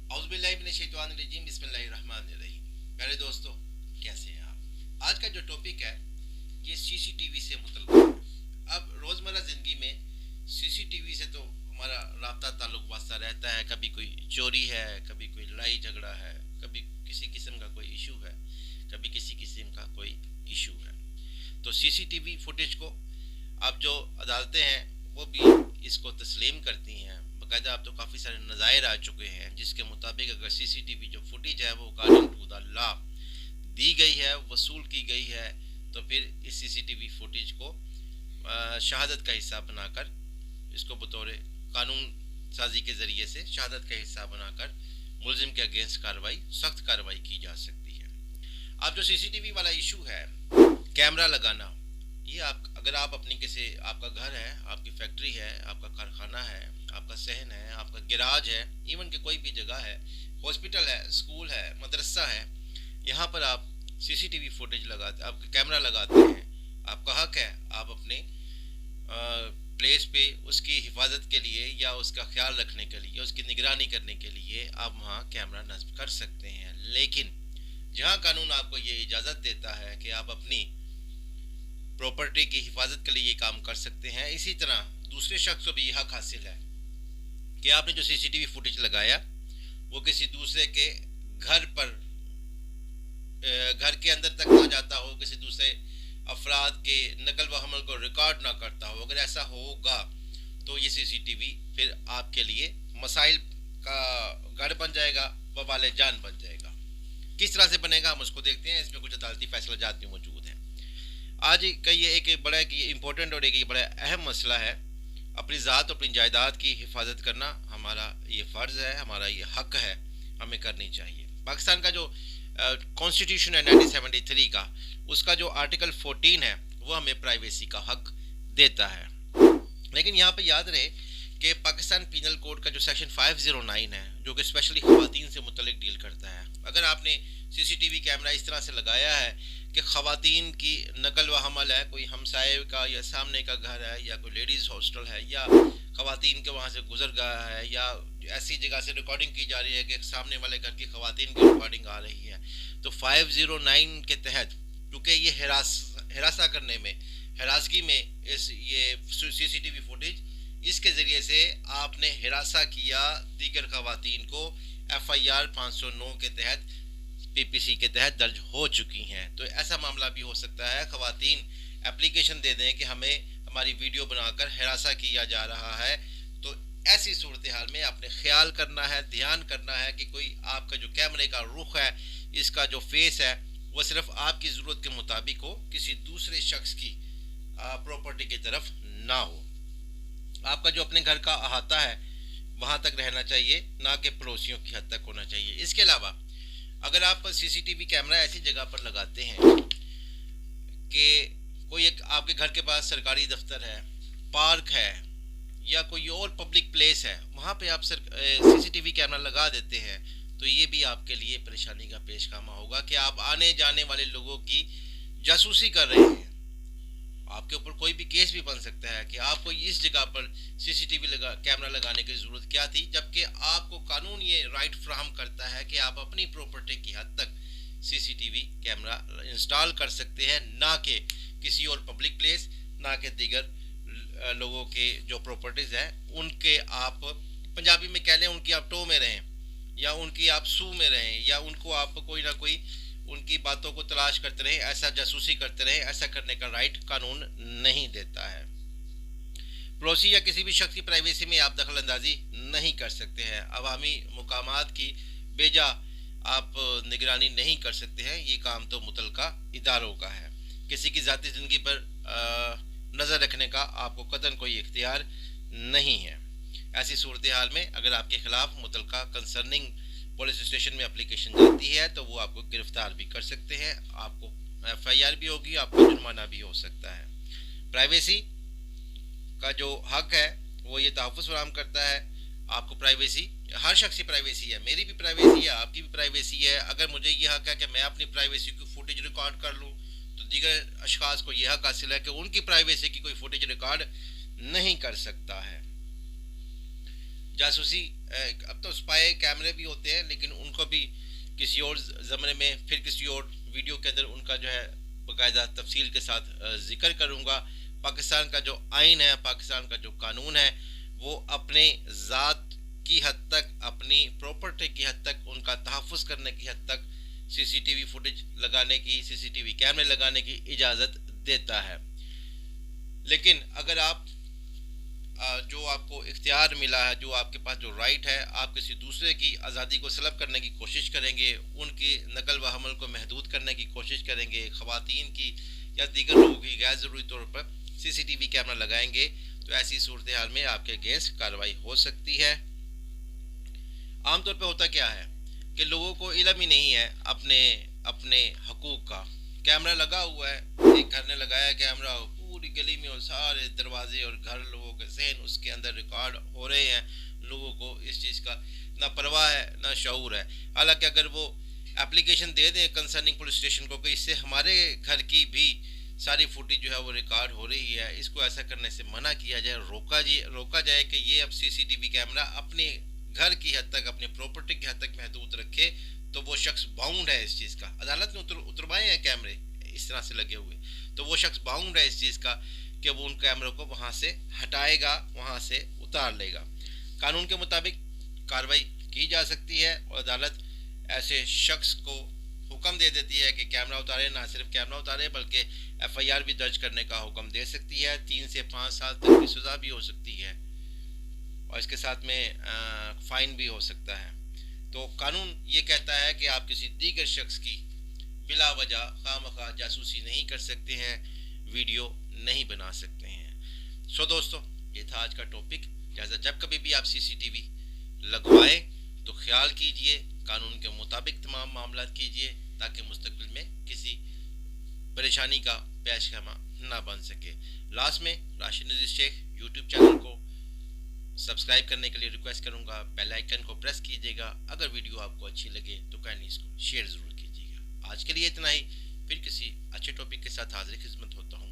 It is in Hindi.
औज़ुबिल्लाहि बिस्मिल्लाहिर्रहमानिर्रहीम। प्यारे दोस्तों, कैसे हैं आप? आज का जो टॉपिक है ये सीसीटीवी से मुतल्लिक़ है। अब रोज़मर्रा ज़िंदगी में सीसीटीवी से तो हमारा राब्ता ताल्लुक़ वास्ता रहता है। कभी कोई चोरी है, कभी कोई लड़ाई झगड़ा है, कभी किसी किस्म का कोई इशू है, कभी किसी किस्म का कोई इशू है। तो सीसीटीवी फुटेज को अब जो अदालतें हैं वो भी इसको तस्लीम करती हैं। बाकायदा अब तो काफ़ी सारे नज़ायर आ चुके हैं जिसके मुताबिक अगर सीसीटीवी जो फुटेज है वो अकॉर्डिंग टू द लॉ दी गई है, वसूल की गई है, तो फिर इस सीसीटीवी फुटेज को शहादत का हिस्सा बनाकर इसको बतौर कानून साजी के ज़रिए से शहादत का हिस्सा बनाकर मुलजिम के अगेंस्ट कार्रवाई, सख्त कार्रवाई की जा सकती है। अब जो सीसीटीवी वाला इशू है, कैमरा लगाना, ये आप अगर आप अपनी किसी आपका घर है, आपकी फैक्ट्री है, आपका कारखाना है, आपका सहन है, आपका गैराज है, इवन कि कोई भी जगह है, हॉस्पिटल है, स्कूल है, मदरसा है, यहाँ पर आप सीसीटीवी फुटेज लगाते, आप कैमरा लगाते हैं, आपका हक है आप अपने प्लेस पे उसकी हिफाजत के लिए या उसका ख्याल रखने के लिए, उसकी निगरानी करने के लिए आप वहाँ कैमरा नस्ब कर सकते हैं। लेकिन जहाँ कानून आपको ये इजाज़त देता है कि आप अपनी प्रॉपर्टी की हिफाजत के लिए ये काम कर सकते हैं, इसी तरह दूसरे शख्स को भी यह हक हासिल है कि आपने जो सीसीटीवी फुटेज लगाया वो किसी दूसरे के घर पर घर के अंदर तक ना जाता हो, किसी दूसरे अफराद के नकल व हमल को रिकॉर्ड ना करता हो। अगर ऐसा होगा तो ये सीसीटीवी फिर आपके लिए मसाइल का गढ़ बन जाएगा, वबाल जान बन जाएगा। किस तरह से बनेगा हम उसको देखते हैं। इसमें कुछ अदालती फैसला जात भी मौजूद हैं। आज का ये एक बड़ा इम्पोर्टेंट और एक बड़ा अहम मसला है। अपनी ज़ात और अपनी जायदाद की हिफाजत करना हमारा ये फ़र्ज़ है, हमारा ये हक है, हमें करनी चाहिए। पाकिस्तान का जो कॉन्स्टिट्यूशन है 1973 का, उसका जो आर्टिकल 14 है वो हमें प्राइवेसी का हक देता है। लेकिन यहाँ पे याद रहे कि पाकिस्तान पीनल कोड का जो सेक्शन 509 है, जो कि स्पेशली ख़वातीन से मुतल्लिक डील करता है, अगर आपने सीसीटीवी कैमरा इस तरह से लगाया है कि ख़वातीन की नकल व हमल है, कोई हमसाए का या सामने का घर है या कोई लेडीज़ हॉस्टल है या ख़वातीन के वहाँ से गुजर गया है या ऐसी जगह से रिकॉर्डिंग की जा रही है कि सामने वाले घर की ख़वातीन की रिकॉर्डिंग आ रही है, तो 509 के तहत, क्योंकि ये हिरासा करने में, हिरासगी में इस ये सीसीटीवी फुटेज इसके ज़रिए से आपने हिरासा किया दीगर ख़वातीन को, FIR 509 के तहत PPC के तहत दर्ज हो चुकी हैं। तो ऐसा मामला भी हो सकता है, ख़वातीन एप्लीकेशन दे दें कि हमें हमारी वीडियो बनाकर हिरासा किया जा रहा है। तो ऐसी सूरत हाल में आपने ख्याल करना है, ध्यान करना है कि कोई आपका जो कैमरे का रुख है, इसका जो फेस है, वो सिर्फ आपकी ज़रूरत के मुताबिक हो, किसी दूसरे शख्स की प्रॉपर्टी की तरफ ना हो। आपका जो अपने घर का अहाता है वहाँ तक रहना चाहिए, ना कि पड़ोसियों की हद तक होना चाहिए। इसके अलावा अगर आप सीसीटीवी कैमरा ऐसी जगह पर लगाते हैं कि कोई एक आपके घर के पास सरकारी दफ्तर है, पार्क है या कोई और पब्लिक प्लेस है, वहाँ पे आप सीसीटीवी कैमरा लगा देते हैं, तो ये भी आपके लिए परेशानी का पेशखामा होगा कि आप आने जाने वाले लोगों की जासूसी कर रहे हैं। आपके ऊपर कोई भी केस भी बन सकता है कि आपको इस जगह पर सीसीटीवी कैमरा लगाने की ज़रूरत क्या थी, जबकि आपको कानून ये राइट फ्राहम करता है कि आप अपनी प्रॉपर्टी की हद तक सीसीटीवी कैमरा इंस्टॉल कर सकते हैं, ना कि किसी और पब्लिक प्लेस, ना कि दीगर लोगों के जो प्रॉपर्टीज़ हैं उनके आप पंजाबी में कह लें उनकी आप टो में रहें या उनकी आप सू में रहें या उनको आप कोई ना कोई उनकी बातों को तलाश करते रहें, ऐसा जासूसी करते रहें। ऐसा करने का राइट कानून नहीं देता है। पड़ोसी या किसी भी शख्स की प्राइवेसी में आप दखल अंदाजी नहीं कर सकते हैं। अवामी मुकामात की बेजा आप निगरानी नहीं कर सकते हैं। ये काम तो मुतलका इदारों का है। किसी की ज़ाती ज़िंदगी पर नज़र रखने का आपको कतई कोई इख्तियार नहीं है। ऐसी सूरत हाल में अगर आपके खिलाफ मुतलका कंसर्निंग पुलिस स्टेशन में एप्लीकेशन जाती है तो वो आपको गिरफ्तार भी कर सकते हैं, आपको FIR भी होगी, आपको जुर्माना भी हो सकता है। प्राइवेसी का जो हक है वो ये तहफ़्फ़ुज़ फराहम करता है। आपको प्राइवेसी, हर शख्स की प्राइवेसी है, मेरी भी प्राइवेसी है, आपकी भी प्राइवेसी है। अगर मुझे ये हक है कि मैं अपनी प्राइवेसी की फुटेज रिकॉर्ड कर लूँ, तो दीगर अशखास को यह हक हासिल है कि उनकी प्राइवेसी की कोई फुटेज रिकॉर्ड नहीं कर सकता है। जासूसी, अब तो स्पाई कैमरे भी होते हैं, लेकिन उनको भी किसी और ज़माने में फिर किसी और वीडियो के अंदर उनका जो है बाकायदा तफसील के साथ ज़िक्र करूँगा। पाकिस्तान का जो आइन है, पाकिस्तान का जो कानून है, वो अपने ज़ात की हद तक, अपनी प्रॉपर्टी की हद तक, उनका तहफ़्फ़ुज़ करने की हद तक सीसीटीवी फुटेज लगाने की, सीसीटीवी कैमरे लगाने की इजाज़त देता है। लेकिन अगर आप जो आपको इख्तियार मिला है, जो आपके पास जो राइट है, आप किसी दूसरे की आज़ादी को सलब करने की कोशिश करेंगे, उनकी नकल व हमल को महदूद करने की कोशिश करेंगे, ख़वातीन की या दीगर लोगों की गैर ज़रूरी तौर पर सीसीटीवी कैमरा लगाएंगे, तो ऐसी सूरत हाल में आपके अगेंस्ट कार्रवाई हो सकती है। आमतौर पर होता क्या है कि लोगों को इल्म ही नहीं है अपने अपने हकूक़ का। कैमरा लगा हुआ है, एक घर ने लगाया कैमरा, पूरी गली में और सारे दरवाजे और घर, लोगों के जहन उसके अंदर रिकॉर्ड हो रहे हैं। लोगों को इस चीज़ का ना परवाह है ना शऊर है। हालांकि अगर वो एप्लीकेशन दे दें कंसर्निंग पुलिस स्टेशन को कि इससे हमारे घर की भी सारी फुटेज जो है वो रिकॉर्ड हो रही है, इसको ऐसा करने से मना किया जाए, रोका जाए कि ये अब सीसीटीवी कैमरा अपने घर की हद तक, अपनी प्रॉपर्टी की हद तक महदूद रखे, तो वो शख्स बाउंड है इस चीज़ का। अदालत ने उतरवाए हैं कैमरे इस तरह से लगे हुए, तो वो शख्स बाउंड है इस चीज़ का कि वो उन कैमरों को वहाँ से हटाएगा, वहाँ से उतार लेगा। कानून के मुताबिक कार्रवाई की जा सकती है और अदालत ऐसे शख्स को हुक्म दे देती है कि कैमरा उतारे, ना सिर्फ कैमरा उतारे बल्कि एफआईआर भी दर्ज करने का हुक्म दे सकती है। 3 से 5 साल तक की सज़ा भी हो सकती है और इसके साथ में फ़ाइन भी हो सकता है। तो कानून ये कहता है कि आप किसी दीगर शख्स की बिला वजह खामखा जासूसी नहीं कर सकते हैं, वीडियो नहीं बना सकते हैं। सो दोस्तों, ये था आज का टॉपिक। लिहाजा जब कभी भी आप सीसीटीवी लगवाएं तो ख्याल कीजिए, कानून के मुताबिक तमाम मामला कीजिए, ताकि मुस्तकबिल में किसी परेशानी का पेशखमा ना बन सके। लास्ट में राशिद नज़ीर शेख यूट्यूब चैनल को सब्सक्राइब करने के लिए रिक्वेस्ट करूंगा, बेल आइकन को प्रेस कीजिएगा। अगर वीडियो आपको अच्छी लगे तो काइंडली इसको शेयर ज़रूर कीजिएगा। आज के लिए इतना ही, फिर किसी अच्छे टॉपिक के साथ हाजिर खिदमत होता हूँ।